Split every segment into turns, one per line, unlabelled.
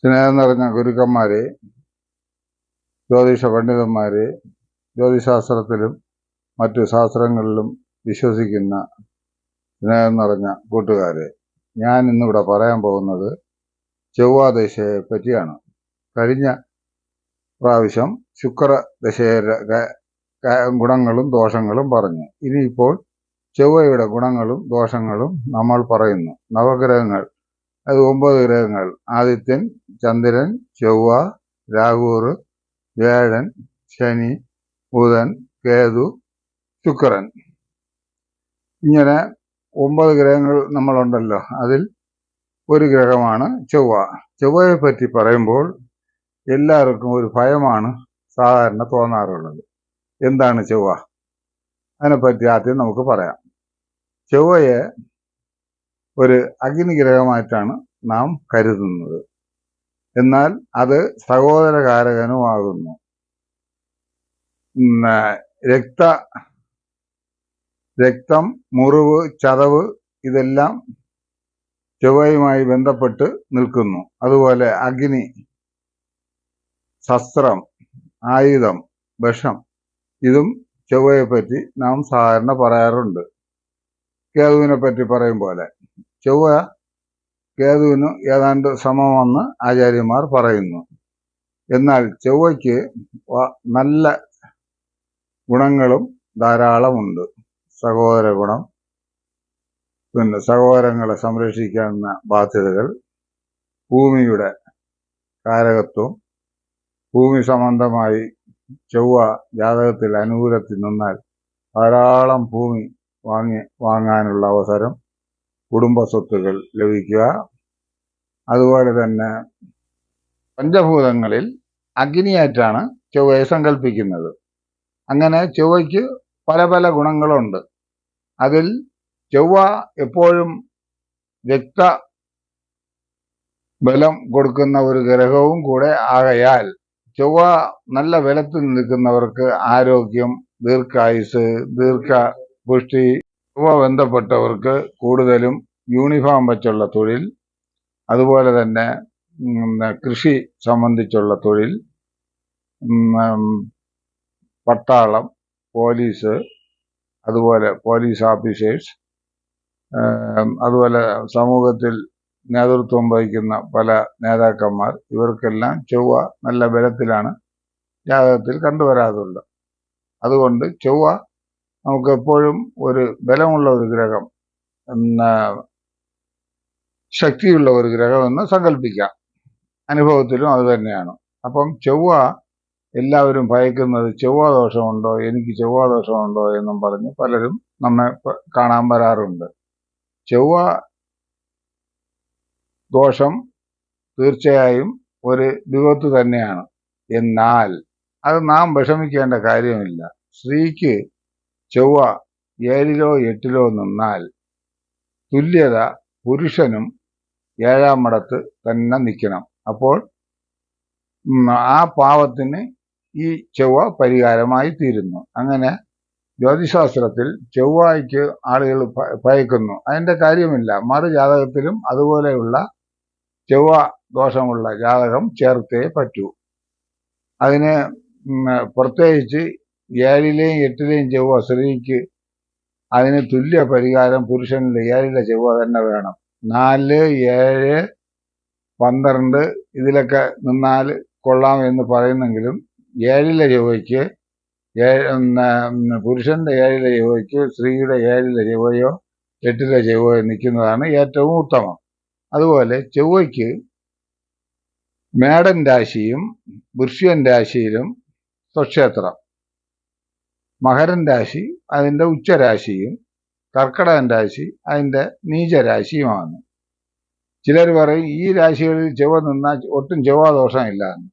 സ്നേഹം നിറഞ്ഞ ഗുരുക്കന്മാരെ, ജ്യോതിഷ പണ്ഡിതന്മാരെ, ജ്യോതിശാസ്ത്രത്തിലും മറ്റു ശാസ്ത്രങ്ങളിലും വിശ്വസിക്കുന്ന സ്നേഹം നിറഞ്ഞ കൂട്ടുകാരെ, ഞാൻ ഇന്നിവിടെ പറയാൻ പോകുന്നത് ചൊവ്വാദശയെ പറ്റിയാണ്. കഴിഞ്ഞ പ്രാവശ്യം ശുക്രദശയുടെ ഗുണങ്ങളും ദോഷങ്ങളും പറഞ്ഞു. ഇനിയിപ്പോൾ ചൊവ്വയുടെ ഗുണങ്ങളും ദോഷങ്ങളും നമ്മൾ പറയുന്നു. നവഗ്രഹങ്ങൾ, അത് 9 ഗ്രഹങ്ങൾ: ആദിത്യൻ, ചന്ദ്രൻ, ചൊവ്വ, രാഹുർ, വ്യാഴൻ, ശനി, ബുധൻ, കേതു, ശുക്രൻ. ഇങ്ങനെ 9 ഗ്രഹങ്ങൾ നമ്മളുണ്ടല്ലോ. അതിൽ ഒരു ഗ്രഹമാണ് ചൊവ്വ. ചൊവ്വയെ പറ്റി പറയുമ്പോൾ എല്ലാവർക്കും ഒരു ഭയമാണ് സാധാരണ തോന്നാറുള്ളത്. എന്താണ് ചൊവ്വ? അതിനെപ്പറ്റി ആദ്യം നമുക്ക് പറയാം. ചൊവ്വയെ ഒരു അഗ്നിഗ്രഹമായിട്ടാണ് നാം കരുതുന്നത്. എന്നാൽ അത് സഹോദരകാരകനുമാകുന്നു. രക്തം, മുറിവ്, ചതവ് ഇതെല്ലാം ചൊവ്വയുമായി ബന്ധപ്പെട്ട് നിൽക്കുന്നു. അതുപോലെ അഗ്നി, ശസ്ത്രം, ആയുധം, വിഷം, ഇതും ചൊവ്വയെ പറ്റി നാം സാധാരണ പറയാറുണ്ട്. കേതുവിനെ പറ്റി പറയും പോലെ ചൊവ്വ കേതുവിന് ഏതാണ്ട് സമമെന്ന് ആചാര്യന്മാർ പറയുന്നു. എന്നാൽ ചൊവ്വയ്ക്ക് നല്ല ഗുണങ്ങളും ധാരാളമുണ്ട്. സഹോദര ഗുണം, പിന്നെ സഹോദരങ്ങളെ സംരക്ഷിക്കാവുന്ന ബാധ്യതകൾ, ഭൂമിയുടെ കാരകത്വം, ഭൂമി സംബന്ധമായി ചൊവ്വ ജാതകത്തിൽ അനുകൂലത്തിൽ നിന്നാൽ ധാരാളം ഭൂമി വാങ്ങാനുള്ള അവസരം, കുടുംബ സ്വത്തുകൾ ലഭിക്കുക. അതുപോലെ തന്നെ പഞ്ചഭൂതങ്ങളിൽ അഗ്നിയായിട്ടാണ് ചൊവ്വയെ സങ്കല്പിക്കുന്നത്. അങ്ങനെ ചൊവ്വയ്ക്ക് പല പല ഗുണങ്ങളുണ്ട്. അതിൽ ചൊവ്വ എപ്പോഴും രക്തബലം കൊടുക്കുന്ന ഒരു ഗ്രഹവും കൂടെ ആകയാൽ ചൊവ്വ നല്ല ബലത്തിൽ നിൽക്കുന്നവർക്ക് ആരോഗ്യം, ദീർഘായുസ്, ദീർഘപുഷ്ടി, ചൊവ്വ ബന്ധപ്പെട്ടവർക്ക് കൂടുതലും യൂണിഫോം വച്ചുള്ള തൊഴിൽ, അതുപോലെ തന്നെ കൃഷി സംബന്ധിച്ചുള്ള തൊഴിൽ, പട്ടാളം, പോലീസ്, അതുപോലെ പോലീസ് ഓഫീസേഴ്സ്, അതുപോലെ സമൂഹത്തിൽ നേതൃത്വം വഹിക്കുന്ന പല നേതാക്കന്മാർ, ഇവർക്കെല്ലാം ചൊവ്വ നല്ല ബലത്തിലാണ് ജാതകത്തിൽ കണ്ടുവരാറുള്ളത്. അതുകൊണ്ട് ചൊവ്വ നമുക്ക് എപ്പോഴും ഒരു ബലമുള്ള ഒരു ഗ്രഹം, ശക്തിയുള്ള ഒരു ഗ്രഹം എന്ന് സങ്കല്പിക്കാം. അനുഭവത്തിലും അത് തന്നെയാണ്. അപ്പം ചൊവ്വ എല്ലാവരും ഭയക്കുന്നത് ചൊവ്വ ദോഷമുണ്ടോ, എനിക്ക് ചൊവ്വ ദോഷമുണ്ടോ എന്നും പറഞ്ഞ് പലരും നമ്മെ കാണാൻ വരാറുണ്ട്. ചൊവ്വ ദോഷം തീർച്ചയായും ഒരു വിപത്ത് തന്നെയാണ്. എന്നാൽ അത് നാം വിഷമിക്കേണ്ട കാര്യമില്ല. സ്ത്രീക്ക് ചൊവ്വ 7-ലോ 8-ലോ നിന്നാൽ തുല്യത പുരുഷനും 7-ാം ഇടത്ത് തന്നെ നിൽക്കണം. അപ്പോൾ ആ പാവത്തിന് ഈ ചൊവ്വ പരിഹാരമായി തീരുന്നു. അങ്ങനെ ജ്യോതിശാസ്ത്രത്തിൽ ചൊവ്വയ്ക്ക് ആളുകൾ ഭയക്കുന്നു. അതിൻ്റെ കാര്യമില്ല. മറു ജാതകത്തിലും അതുപോലെയുള്ള ചൊവ്വ ദോഷമുള്ള ജാതകം ചേർത്തേ പറ്റൂ. അതിന് പ്രത്യേകിച്ച് 7-ലെയും 8-ലെയും ചൊവ്വ സ്ത്രീക്ക് അതിന് തുല്യ പരിഹാരം പുരുഷനിൽ 7-ലെ ചൊവ്വ തന്നെ വേണം. 4, 7, 12 ഇതിലൊക്കെ നിന്നാൽ കൊള്ളാം എന്ന് പറയുന്നെങ്കിലും 7-ലെ ചൊവ്വയ്ക്ക്, പുരുഷന്റെ 7-ലെ ചൊവ്വയ്ക്ക് സ്ത്രീയുടെ 7-ലെ ചൊവ്വയോ 8-ലെ ചൊവ്വയോ നിൽക്കുന്നതാണ് ഏറ്റവും ഉത്തമം. അതുപോലെ ചൊവ്വയ്ക്ക് മേടൻ രാശിയും വൃശ്ചികൻ രാശിയിലും സ്വക്ഷേത്രം, മകരൻ രാശി അതിൻ്റെ ഉച്ചരാശിയും, കർക്കിടകൻ രാശി അതിൻ്റെ നീചരാശിയുമാണ്. ചിലർ പറയും ഈ രാശികളിൽ ചൊവ്വ നിന്നാൽ ഒട്ടും ചൊവ്വ ദോഷമില്ല എന്ന്.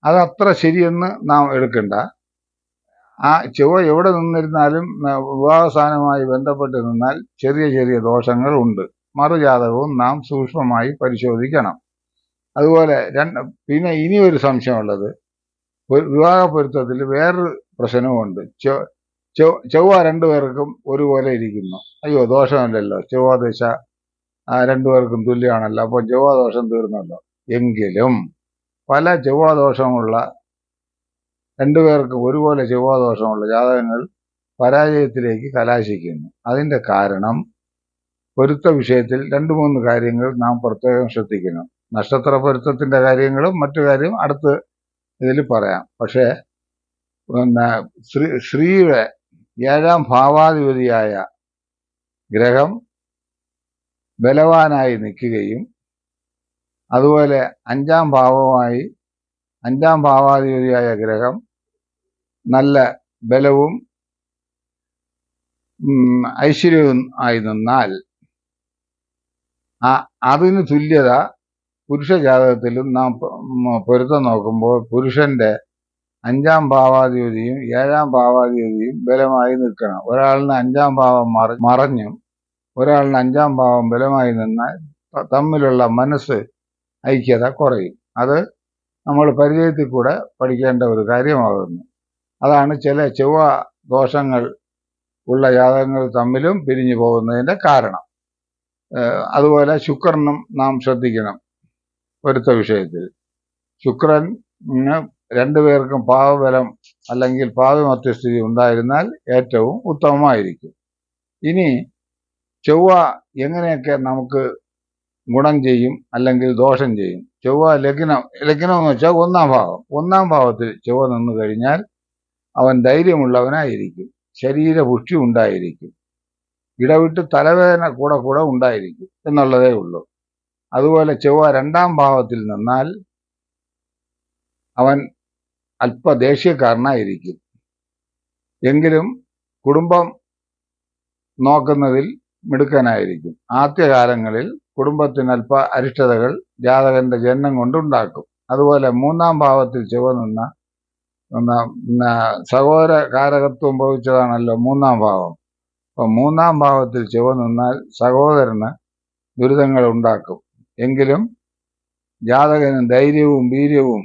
അതത്ര ശരിയെന്ന് നാം എടുക്കണ്ട. ആ ചൊവ്വ എവിടെ നിന്നിരുന്നാലും വിവാഹസ്ഥാനവുമായി ബന്ധപ്പെട്ട് നിന്നാൽ ചെറിയ ചെറിയ ദോഷങ്ങൾ ഉണ്ട്. മറുജാതകവും നാം സൂക്ഷ്മമായി പരിശോധിക്കണം. അതുപോലെ പിന്നെ ഇനിയൊരു സംശയമുള്ളത്, വിവാഹ പൊരുത്തത്തിൽ വേറൊരു പ്രശ്നവുമുണ്ട്. ചൊവ്വ 2 പേർക്കും ഒരുപോലെ ഇരിക്കുന്നു. അയ്യോ, ദോഷമല്ലല്ലോ, ചൊവ്വ ദശ 2 പേർക്കും തുല്യമാണല്ലോ, അപ്പോൾ ചൊവ്വ ദോഷം തീർന്നല്ലോ. എങ്കിലും പല ചൊവ്വാദോഷമുള്ള രണ്ടുപേർക്ക് ഒരുപോലെ ചൊവ്വാദോഷമുള്ള ജാതകങ്ങൾ പരാജയത്തിലേക്ക് കലാശിക്കുന്നു. അതിന്റെ കാരണം പൊരുത്ത വിഷയത്തിൽ 2-3 കാര്യങ്ങൾ നാം പ്രത്യേകം ശ്രദ്ധിക്കണം. നക്ഷത്ര പൊരുത്തത്തിന്റെ കാര്യങ്ങളും മറ്റു കാര്യം അടുത്ത് ഇതിൽ പറയാം. പക്ഷേ ശ്രീയുടെ 7ാം ഭാവാധിപതിയായ ഗ്രഹം ബലവാനായി നിൽക്കുകയും അതുപോലെ 5ാം ഭാവാധിപതിയായ ഗ്രഹം നല്ല ബലവും ഐശ്വര്യവും ആയി നിന്നാൽ അതിന് തുല്യത പുരുഷ ജാതകത്തിലും നാം പൊരുത്തം നോക്കുമ്പോൾ പുരുഷന്റെ 5ാം ഭാവാധിപതിയും 7ാം ഭാവാധിപതിയും ബലമായി നിൽക്കണം. ഒരാളിന് 5ാം ഭാവം മറഞ്ഞും ഒരാളിന് 5ാം ഭാവം ബലമായി നിന്നാൽ തമ്മിലുള്ള മനസ്സ് ഐക്യത കുറയും. അത് നമ്മൾ പരിചയത്തിൽ കൂടെ പഠിക്കേണ്ട ഒരു കാര്യമാകുന്നു. അതാണ് ചില ചൊവ്വ ദോഷങ്ങൾ ഉള്ള ജാതകങ്ങൾ തമ്മിലും പിരിഞ്ഞു പോകുന്നതിന്റെ കാരണം. അതുപോലെ ശുക്രനും നാം ശ്രദ്ധിക്കണം. പൊരുത്ത വിഷയത്തിൽ ശുക്രന് രണ്ടുപേർക്കും പാവബലം അല്ലെങ്കിൽ പാവമധ്യസ്ഥിതി ഉണ്ടായിരുന്നാൽ ഏറ്റവും ഉത്തമമായിരിക്കും. ഇനി ചൊവ്വ എങ്ങനെയൊക്കെ നമുക്ക് ഗുണം ചെയ്യും അല്ലെങ്കിൽ ദോഷം ചെയ്യും? ചൊവ്വ ലഗ്നം എന്ന് വെച്ചാൽ 1ാം ഭാവത്തിൽ ചൊവ്വ നിന്ന് കഴിഞ്ഞാൽ അവൻ ധൈര്യമുള്ളവനായിരിക്കും, ശരീരപുഷ്ടി ഉണ്ടായിരിക്കും, ഇടവിട്ട് തലവേദന കൂടെ ഉണ്ടായിരിക്കും എന്നുള്ളതേ ഉള്ളൂ. അതുപോലെ ചൊവ്വ 2ാം ഭാവത്തിൽ നിന്നാൽ അവൻ അല്പ ദേഷ്യക്കാരനായിരിക്കും. എങ്കിലും കുടുംബം നോക്കുന്നതിൽ മിടുക്കനായിരിക്കും. ആദ്യകാലങ്ങളിൽ കുടുംബത്തിന് അല്പ അരിഷ്ടതകൾ ജാതകന്റെ ജനനം കൊണ്ടുണ്ടാക്കും. അതുപോലെ 3ാം ഭാവത്തിൽ ചൊവ്വ നിന്ന സഹോദര കാരകത്വം ഭവിച്ചതാണല്ലോ 3ാം ഭാവം. അപ്പം 3ാം ഭാവത്തിൽ ചൊവ്വ നിന്നാൽ സഹോദരന് ദുരിതങ്ങൾ ഉണ്ടാക്കും. എങ്കിലും ജാതകന് ധൈര്യവും വീര്യവും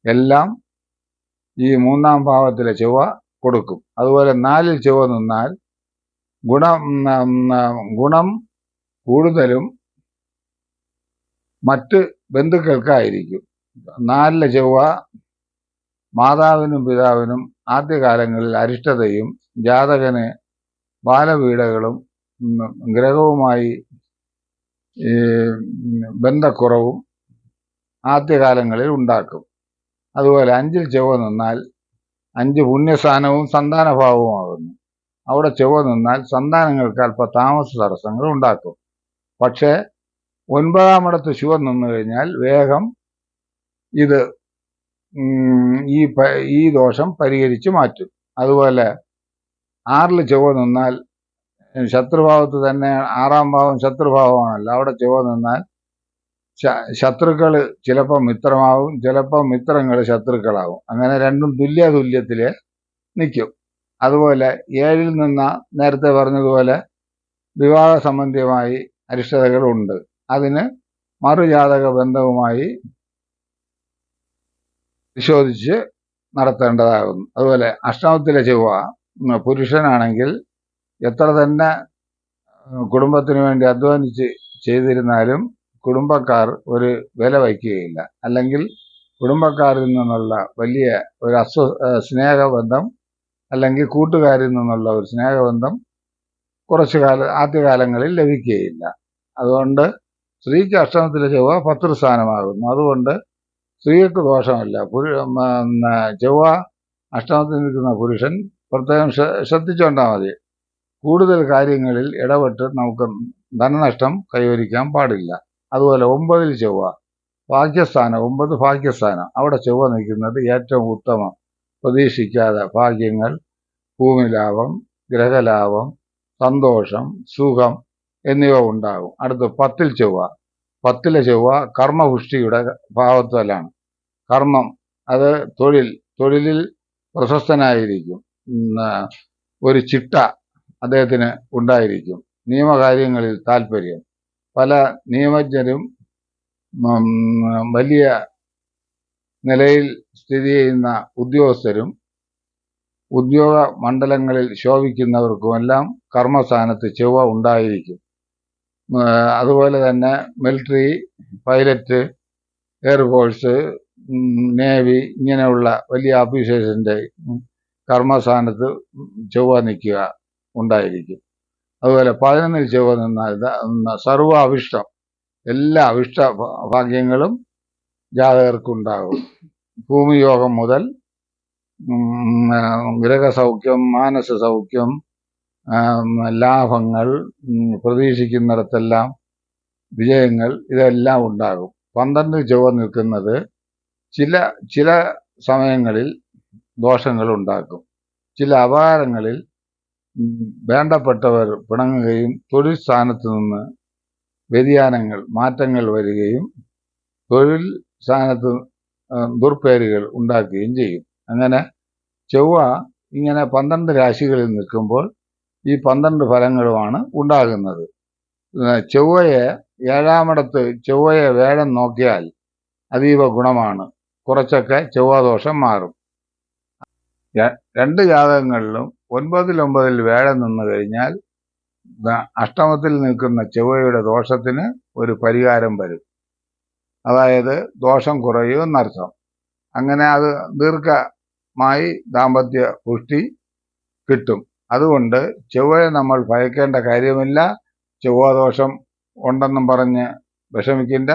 എല്ലാം ഈ 3ാം ഭാവത്തിലെ ചൊവ്വ കൊടുക്കും. അതുപോലെ 4ൽ ചൊവ്വ നിന്നാൽ ഗുണം കൂടുതലും മറ്റ് ബന്ധുക്കൾക്കായിരിക്കും. 4ലെ ചൊവ്വ മാതാവിനും പിതാവിനും ആദ്യകാലങ്ങളിൽ അരിഷ്ടതയും ജാതകന് ബാലപീഡകളും ഗ്രഹവുമായി ബന്ധക്കുറവും ആദ്യകാലങ്ങളിൽ ഉണ്ടാക്കും. അതുപോലെ 5ൽ ചൊവ്വ നിന്നാൽ 5 പുണ്യസ്ഥാനവും സന്താനഭാവവുമാകുന്നു. അവിടെ ചൊവ്വ നിന്നാൽ സന്താനങ്ങൾക്ക് അല്പ താമസ തടസ്സങ്ങൾ ഉണ്ടാക്കും. പക്ഷേ 9ാം ഇടത്ത് ശുവൻ നിന്നു കഴിഞ്ഞാൽ വേഗം ഇത് ഈ ദോഷം പരിഹരിച്ചു മാറ്റും. അതുപോലെ 6ൽ ചൊവ്വ നിന്നാൽ ശത്രുഭാവത്ത് തന്നെ 6ാം ഭാവം ശത്രുഭാവമാണല്ലോ. അവിടെ ചൊവ്വ നിന്നാൽ ശത്രുക്കൾ ചിലപ്പോൾ മിത്രമാവും, ചിലപ്പോൾ മിത്രങ്ങൾ ശത്രുക്കളാവും. അങ്ങനെ രണ്ടും തുല്യത്തില് നിൽക്കും. അതുപോലെ 7ൽ നിന്ന നേരത്തെ പറഞ്ഞതുപോലെ വിവാഹ സംബന്ധിയമായി അരിഷ്ടതകളുണ്ട്. അതിന് മറുജാതക ബന്ധവുമായി പരിശോധിച്ച് നടത്തേണ്ടതാകുന്നു. അതുപോലെ അഷ്ടമത്തിലെ ചൊവ്വ പുരുഷനാണെങ്കിൽ എത്ര തന്നെ കുടുംബത്തിന് വേണ്ടി അധ്വാനിച്ച് ചെയ്തിരുന്നാലും കുടുംബക്കാർ ഒരു വില വയ്ക്കുകയില്ല. അല്ലെങ്കിൽ കുടുംബക്കാരിൽ നിന്നുള്ള വലിയ ഒരു സ്നേഹബന്ധം അല്ലെങ്കിൽ കൂട്ടുകാരിൽ നിന്നുള്ള ഒരു സ്നേഹബന്ധം ആദ്യകാലങ്ങളിൽ ലഭിക്കുകയില്ല. അതുകൊണ്ട് സ്ത്രീക്ക് അഷ്ടമത്തിലെ ചൊവ്വ പതൃസ്ഥാനമാകുന്നു. അതുകൊണ്ട് സ്ത്രീക്ക് ദോഷമല്ല. ചൊവ്വ അഷ്ടമത്തിൽ നിൽക്കുന്ന പുരുഷൻ പ്രത്യേകം ശ്രദ്ധിച്ചുകൊണ്ടാൽ മതി. കൂടുതൽ കാര്യങ്ങളിൽ ഇടപെട്ട് നമുക്ക് ധനനഷ്ടം കൈവരിക്കാൻ പാടില്ല. അതുപോലെ 9ൽ ചൊവ്വ ഭാഗ്യസ്ഥാനം, 9 ഭാഗ്യസ്ഥാനം. അവിടെ ചൊവ്വ നിൽക്കുന്നത് ഏറ്റവും ഉത്തമം. പ്രതീക്ഷിക്കാതെ ഭാഗ്യങ്ങൾ, ഭൂമിലാഭം, ഗ്രഹലാഭം, സന്തോഷം, സുഖം എന്നിവ ഉണ്ടാകും. അടുത്ത് 10ൽ ചൊവ്വ. 10ലെ ചൊവ്വ കർമ്മപുഷ്ടിയുടെ ഭാവത്തിലാണ്. കർമ്മം അത് തൊഴിലിൽ പ്രശസ്തനായിരിക്കും. ഒരു ചിട്ട അദ്ദേഹത്തിന് ഉണ്ടായിരിക്കും. നിയമകാര്യങ്ങളിൽ താല്പര്യം. പല നിയമജ്ഞരും വലിയ നിലയിൽ സ്ഥിതി ചെയ്യുന്ന ഉദ്യോഗസ്ഥരും ഉദ്യോഗ മണ്ഡലങ്ങളിൽ ശോഭിക്കുന്നവർക്കുമെല്ലാം കർമ്മസ്ഥാനത്ത് ചൊവ്വ ഉണ്ടായിരിക്കും. അതുപോലെ തന്നെ മിലിറ്ററി, പൈലറ്റ്, എയർഫോഴ്സ്, നേവി ഇങ്ങനെയുള്ള വലിയ ഓഫീസേഴ്സിന്റെ കർമ്മസ്ഥാനത്ത് ചൊവ്വ നിൽക്കുക ഉണ്ടായിരിക്കും. അതുപോലെ 11 ചൊവ്വ നിന്നാൽ സർവ അവിഷ്ടം, എല്ലാ അവിഷ്ട ഭാഗ്യങ്ങളും ജാതകർക്കുണ്ടാകും. ഭൂമിയോഗം മുതൽ ഗ്രഹസൗഖ്യം, മാനസ സൗഖ്യം, ലാഭങ്ങൾ, പ്രതീക്ഷിക്കുന്നിടത്തെല്ലാം വിജയങ്ങൾ, ഇതെല്ലാം ഉണ്ടാകും. 12 ചൊവ്വ നിൽക്കുന്നത് ചില സമയങ്ങളിൽ ദോഷങ്ങൾ ഉണ്ടാക്കും. ചില അപകാരങ്ങളിൽ വേണ്ടപ്പെട്ടവർ പിണങ്ങുകയും തൊഴിൽ സ്ഥാനത്ത് നിന്ന് വ്യതിയാനങ്ങൾ, മാറ്റങ്ങൾ വരികയും തൊഴിൽ സ്ഥാനത്ത് ദുർപ്പേരുകൾ ഉണ്ടാക്കുകയും ചെയ്യും. അങ്ങനെ ചൊവ്വ ഇങ്ങനെ 12 രാശികളിൽ നിൽക്കുമ്പോൾ ഈ 12 ഫലങ്ങളുമാണ് ഉണ്ടാകുന്നത്. ചൊവ്വയെ 7ാമിടത്ത് ചൊവ്വയെ വേഴം നോക്കിയാൽ അതീവ ഗുണമാണ്. കുറച്ചൊക്കെ ചൊവ്വാദോഷം മാറും. 2 ജാതകങ്ങളിലും 9 വേഴം നിന്ന് കഴിഞ്ഞാൽ അഷ്ടമത്തിൽ നിൽക്കുന്ന ചൊവ്വയുടെ ദോഷത്തിന് ഒരു പരിഹാരം വരും. അതായത് ദോഷം കുറയുമെന്നർത്ഥം. അങ്ങനെ അത് ദീർഘമായി ദാമ്പത്യ പുഷ്ടി കിട്ടും. അതുകൊണ്ട് ചൊവ്വയെ നമ്മൾ ഭയക്കേണ്ട കാര്യമില്ല. ചൊവ്വാദോഷം ഉണ്ടെന്നും പറഞ്ഞ് വിഷമിക്കില്ല.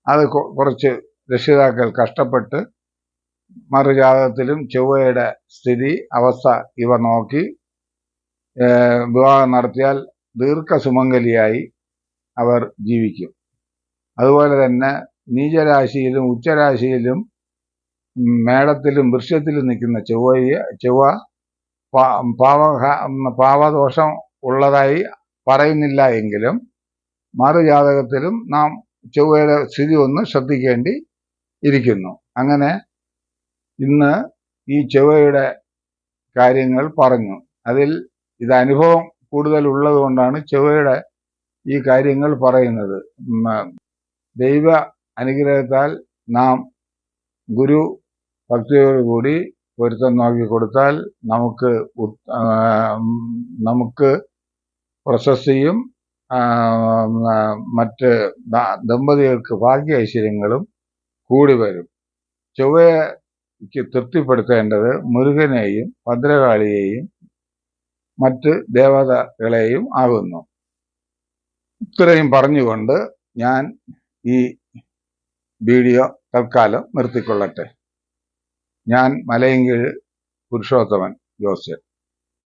അത് കുറച്ച് രക്ഷിതാക്കൾ കഷ്ടപ്പെട്ട് മറുജാതകത്തിലും ചൊവ്വയുടെ സ്ഥിതി, അവസ്ഥ ഇവ നോക്കി വിവാഹം നടത്തിയാൽ ദീർഘസുമംഗലിയായി അവർ ജീവിക്കും. അതുപോലെ തന്നെ നീചരാശിയിലും ഉച്ചരാശിയിലും മേടത്തിലും വൃശ്യത്തിലും നിൽക്കുന്ന ചൊവ്വ പാവദോഷം ഉള്ളതായി പറയുന്നില്ല എങ്കിലും മറുജാതകത്തിലും നാം ചൊവ്വയുടെ സ്ഥിതി ഒന്ന് ശ്രദ്ധിക്കേണ്ടി ഇരിക്കുന്നു. അങ്ങനെ ഇന്ന് ഈ ചൊവ്വയുടെ കാര്യങ്ങൾ പറഞ്ഞു. അതിൽ ഇത് അനുഭവം കൂടുതൽ ഉള്ളത് കൊണ്ടാണ് ചൊവ്വയുടെ ഈ കാര്യങ്ങൾ പറയുന്നത്. ദൈവ അനുഗ്രഹത്താൽ നാം ഗുരു ഭക്തിയോടുകൂടി പൊരുത്തം നോക്കി കൊടുത്താൽ നമുക്ക് പ്രശസ്തിയും മറ്റ് ദമ്പതികൾക്ക് ഭാഗ്യ ഐശ്വര്യങ്ങളും കൂടി വരും. ചൊവ്വയ്ക്ക് തൃപ്തിപ്പെടുത്തേണ്ടത് മുരുകനെയും ഭദ്രകാളിയെയും മറ്റ് ദേവതകളെയും ആകുന്നു. ഇത്രയും പറഞ്ഞുകൊണ്ട് ഞാൻ ഈ വീഡിയോ തൽക്കാലം നിർത്തിക്കൊള്ളട്ടെ. ഞാൻ മലയൻകീഴ് പുരുഷോത്തമൻ ജോസ്യൻ.